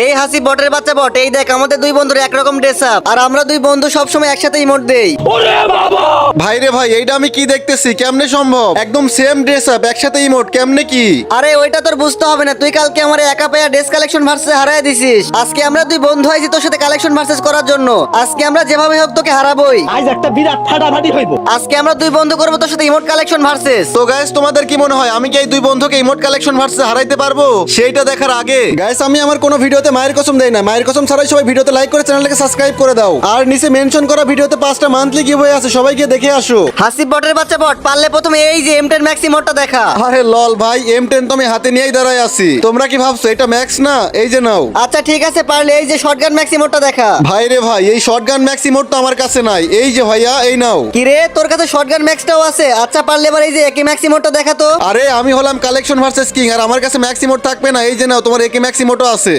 এই হাসি বটের বাচ্চা বট, এই দেখ আমাদের দুই বন্ধুর একরকম ড্রেস আপ, আর আমরা দুই বন্ধু সবসময় একসাথে ইমোট দেই। ভাই রে ভাই, এইটা আমি কি দেখতেছি? কেমনে সম্ভব? একদম সেম ড্রেস আপ, একসাথে ইমোট, কেমনে কি? আরে ওইটা তোর বুঝতে হবে না, তুই কালকে আমার একা পায়া ড্রেস কালেকশন ভার্সেস হারায় দিছিস। আজকে আমরা দুই বন্ধু হয়েছি তোর সাথে কালেকশন ভার্সেস করার জন্য। আজকে আমরা যেভাবে হোক তোকে হারাবোই। আজ একটা বিরাট ফাটাফাটি হইব। আজকে আমরা দুই বন্ধু করবো তোর সাথে ইমোট কালেকশন ভার্সেস। তো গাইস, তোমাদের কি মনে হয় আমি কি এই দুই বন্ধুকে ইমোট কালেকশন ভার্সেস হারাইতে পারবো? সেইটা দেখার আগে গাইস, আমি আমার কোনো ভিডিওতে মায়ের কসম দেই না। মায়ের কসম ছাড়াই সবাই ভিডিওতে লাইক করে চ্যানেলটাকে সাবস্ক্রাইব করে দাও। আর নিচে মেনশন করা ভিডিওতে 5টা মান্থলি গিভওয়ে আছে, সবাই গিয়ে দেখে আসো। হাসি বটের বাচ্চা বট, পারলে প্রথমে এই যে M10 ম্যাক্স ইমোটটা দেখা। আরে লল ভাই, M10 তো আমি হাতে নিয়েই দাঁড়ায় আছি। তোমরা কি ভাবছো এটা ম্যাক্স না? এই যে নাও। আচ্ছা ঠিক আছে, পারলে এই যে শটগান ম্যাক্স ইমোটটা দেখা। ভাই রে ভাই, এই শটগান ম্যাক্স ইমোট তো আমার কাছে নাই। এই যে ভাইয়া, এই নাও। কিরে তোর কাছে শটগান ম্যাক্সটাও আছে? আচ্ছা পারলে এবার এই যে একে ম্যাক্স ইমোটটা দেখা তো। আরে আমি হলাম কালেকশন ভার্সেস কিং, আর আমার কাছে ম্যাক্স ইমোট থাকবে না? এই যে নাও, তোমার একে ম্যাক্স ইমোটও আছে।